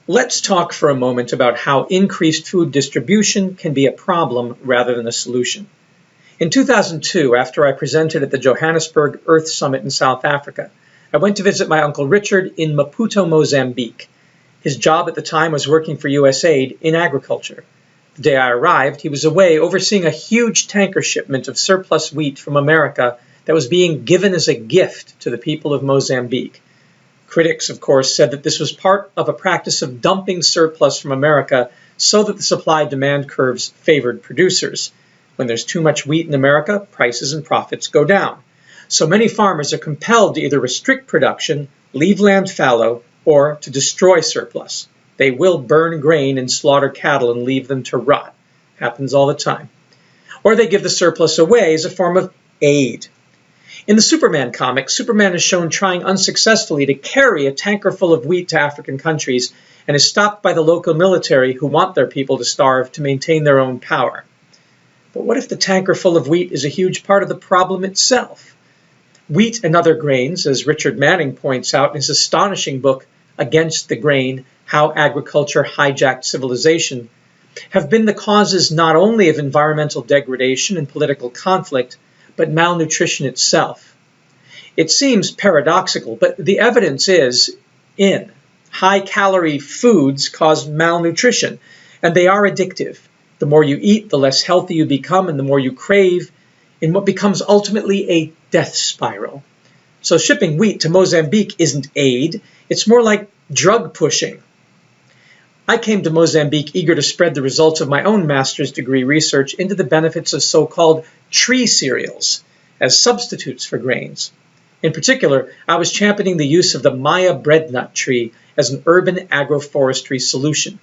Let's talk for a moment about how increased food distribution can be a problem rather than a solution. In 2002, after I presented at the Johannesburg Earth Summit in South Africa, I went to visit my Uncle Richard in Maputo, Mozambique. His job at the time was working for USAID in agriculture. The day I arrived, he was away overseeing a huge tanker shipment of surplus wheat from America that was being given as a gift to the people of Mozambique. Critics, of course, said that this was part of a practice of dumping surplus from America so that the supply-demand curves favored producers. When there's too much wheat in America, prices and profits go down. So many farmers are compelled to either restrict production, leave land fallow, or to destroy surplus. They will burn grain and slaughter cattle and leave them to rot. Happens all the time. Or they give the surplus away as a form of aid. In the Superman comic, Superman is shown trying unsuccessfully to carry a tanker full of wheat to African countries and is stopped by the local military who want their people to starve to maintain their own power. But what if the tanker full of wheat is a huge part of the problem itself? Wheat and other grains, as Richard Manning points out in his astonishing book, Against the Grain, How Agriculture Hijacked Civilization, have been the causes not only of environmental degradation and political conflict, but malnutrition itself. It seems paradoxical, but the evidence is in. High-calorie foods cause malnutrition, and they are addictive. The more you eat, the less healthy you become, and the more you crave, in what becomes ultimately a death spiral. So shipping wheat to Mozambique isn't aid, it's more like drug pushing. I came to Mozambique eager to spread the results of my own master's degree research into the benefits of so-called tree cereals as substitutes for grains. In particular, I was championing the use of the Maya breadnut tree as an urban agroforestry solution.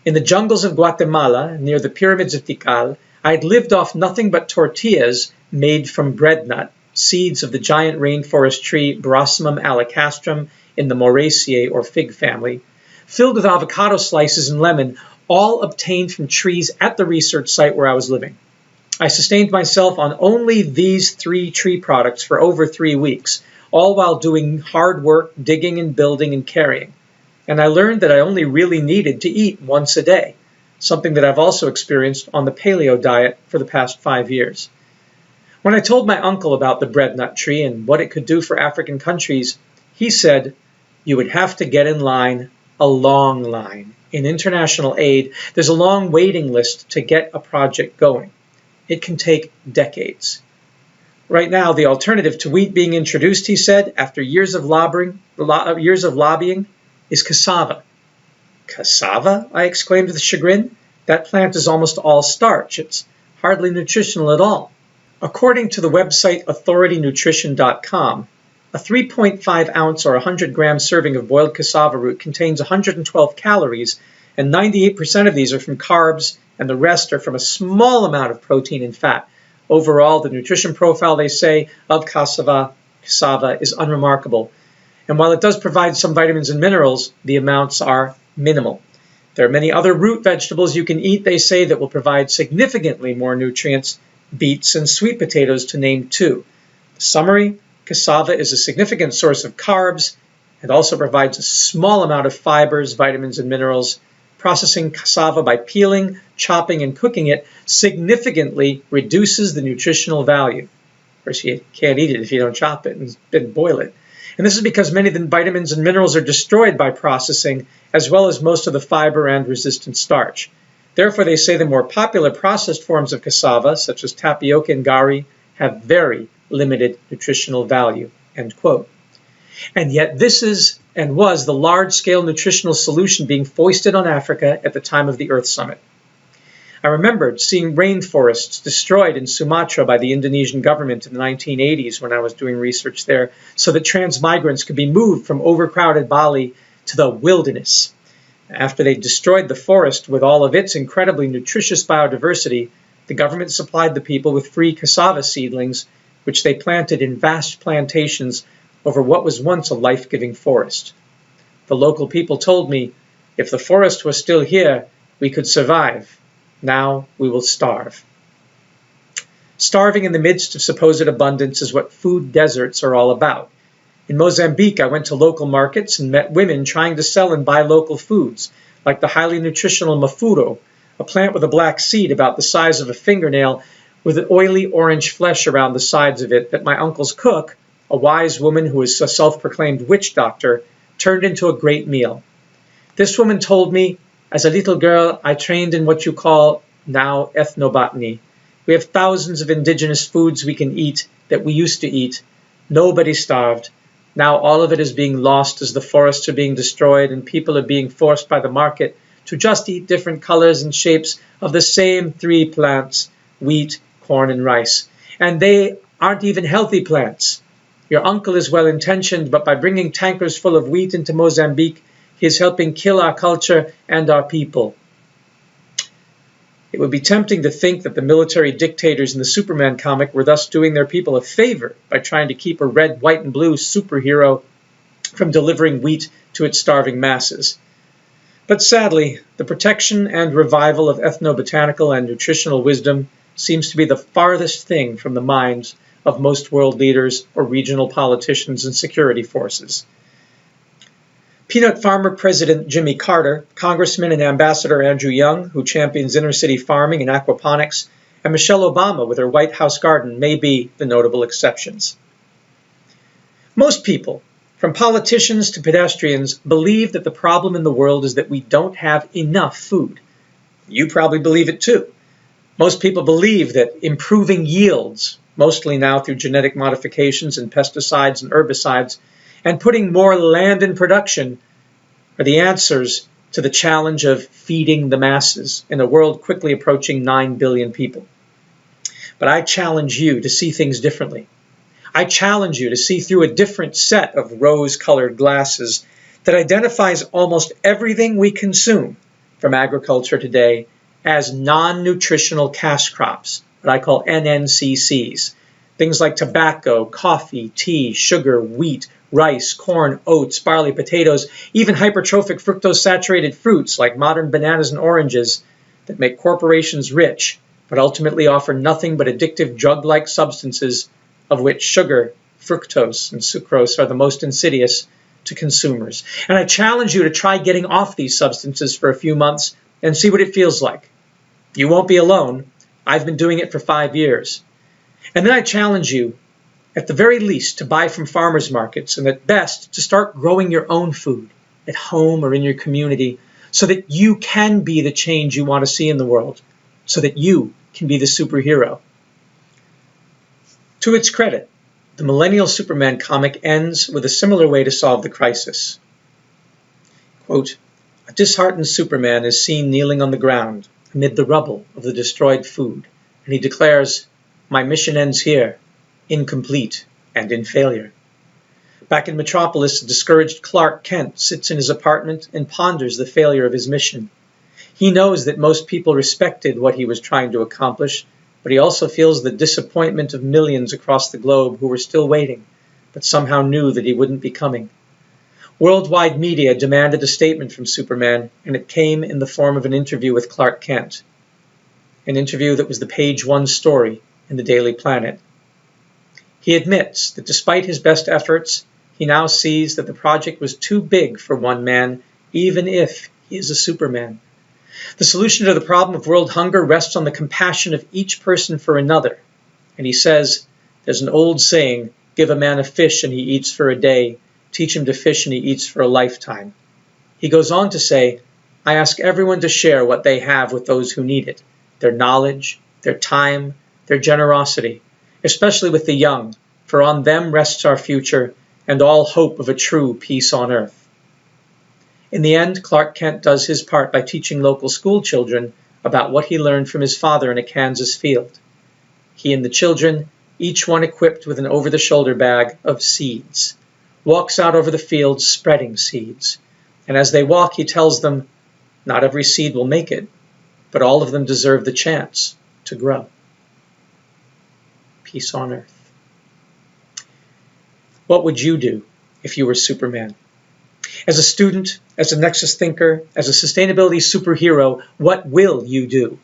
In the jungles of Guatemala, near the pyramids of Tikal, I had lived off nothing but tortillas made from breadnut, seeds of the giant rainforest tree Brosmum alicastrum in the Moraceae or fig family, filled with avocado slices and lemon, all obtained from trees at the research site where I was living. I sustained myself on only these 3 tree products for over 3 weeks, all while doing hard work, digging and building and carrying. And I learned that I only really needed to eat once a day, something that I've also experienced on the paleo diet for the past 5 years. When I told my uncle about the breadnut tree and what it could do for African countries, he said, "You would have to get in line, a long line. In international aid, there's a long waiting list to get a project going. It can take decades." Right now, the alternative to wheat being introduced, he said, after years of lobbying, is cassava. Cassava? I exclaimed with chagrin. That plant is almost all starch. It's hardly nutritional at all. According to the website authoritynutrition.com, a 3.5 ounce or 100 gram serving of boiled cassava root contains 112 calories, and 98% of these are from carbs, and the rest are from a small amount of protein and fat. Overall, the nutrition profile, they say, of cassava is unremarkable. And while it does provide some vitamins and minerals, the amounts are minimal. There are many other root vegetables you can eat, they say, that will provide significantly more nutrients, beets and sweet potatoes to name 2. The summary: cassava is a significant source of carbs and also provides a small amount of fibers, vitamins, and minerals. Processing cassava by peeling, chopping, and cooking it significantly reduces the nutritional value. Of course, you can't eat it if you don't chop it and boil it. And this is because many of the vitamins and minerals are destroyed by processing, as well as most of the fiber and resistant starch. Therefore, they say the more popular processed forms of cassava, such as tapioca and gari, have very limited nutritional value, end quote. And yet this is and was the large-scale nutritional solution being foisted on Africa at the time of the Earth Summit. I remembered seeing rainforests destroyed in Sumatra by the Indonesian government in the 1980s when I was doing research there, so that transmigrants could be moved from overcrowded Bali to the wilderness. After they destroyed the forest with all of its incredibly nutritious biodiversity, the government supplied the people with free cassava seedlings, which they planted in vast plantations over what was once a life-giving forest. The local people told me, if the forest was still here, we could survive. Now we will starve. Starving in the midst of supposed abundance is what food deserts are all about. In Mozambique, I went to local markets and met women trying to sell and buy local foods, like the highly nutritional mafuro, a plant with a black seed about the size of a fingernail with an oily orange flesh around the sides of it that my uncle's cook, a wise woman who is a self-proclaimed witch doctor, turned into a great meal. This woman told me, as a little girl, I trained in what you call now ethnobotany. We have thousands of indigenous foods we can eat that we used to eat. Nobody starved. Now all of it is being lost as the forests are being destroyed and people are being forced by the market to just eat different colors and shapes of the same three plants, wheat, corn, and rice. And they aren't even healthy plants. Your uncle is well-intentioned, but by bringing tankers full of wheat into Mozambique, he is helping kill our culture and our people. It would be tempting to think that the military dictators in the Superman comic were thus doing their people a favor by trying to keep a red, white, and blue superhero from delivering wheat to its starving masses. But sadly, the protection and revival of ethnobotanical and nutritional wisdom seems to be the farthest thing from the minds of most world leaders or regional politicians and security forces. Peanut farmer President Jimmy Carter, Congressman and Ambassador Andrew Young, who champions inner-city farming and aquaponics, and Michelle Obama with her White House garden may be the notable exceptions. Most people, from politicians to pedestrians, believe that the problem in the world is that we don't have enough food. You probably believe it too. Most people believe that improving yields, mostly now through genetic modifications and pesticides and herbicides, and putting more land in production are the answers to the challenge of feeding the masses in a world quickly approaching 9 billion people. But I challenge you to see things differently. I challenge you to see through a different set of rose-colored glasses that identifies almost everything we consume from agriculture today as non-nutritional cash crops, what I call NNCCs. Things like tobacco, coffee, tea, sugar, wheat, rice, corn, oats, barley, potatoes, even hypertrophic fructose-saturated fruits like modern bananas and oranges that make corporations rich, but ultimately offer nothing but addictive drug-like substances of which sugar, fructose, and sucrose are the most insidious to consumers. And I challenge you to try getting off these substances for a few months and see what it feels like. You won't be alone. I've been doing it for 5 years. And then I challenge you, at the very least, to buy from farmers markets, and at best, to start growing your own food at home or in your community so that you can be the change you want to see in the world, so that you can be the superhero. To its credit, the Millennial Superman comic ends with a similar way to solve the crisis. Quote, a disheartened Superman is seen kneeling on the ground amid the rubble of the destroyed food, and he declares, my mission ends here, incomplete and in failure. Back in Metropolis, the discouraged Clark Kent sits in his apartment and ponders the failure of his mission. He knows that most people respected what he was trying to accomplish, but he also feels the disappointment of millions across the globe who were still waiting, but somehow knew that he wouldn't be coming. Worldwide media demanded a statement from Superman, and it came in the form of an interview with Clark Kent. An interview that was the page-one story in the Daily Planet. He admits that despite his best efforts, he now sees that the project was too big for one man, even if he is a Superman. The solution to the problem of world hunger rests on the compassion of each person for another. And he says, there's an old saying, give a man a fish and he eats for a day, teach him to fish and he eats for a lifetime. He goes on to say, I ask everyone to share what they have with those who need it, their knowledge, their time, their generosity, especially with the young, for on them rests our future and all hope of a true peace on earth. In the end, Clark Kent does his part by teaching local school children about what he learned from his father in a Kansas field. He and the children, each one equipped with an over-the-shoulder bag of seeds, walks out over the field spreading seeds. And as they walk, he tells them, not every seed will make it, but all of them deserve the chance to grow. Peace on earth. What would you do if you were Superman? As a student, as a Nexus thinker, as a sustainability superhero, what will you do?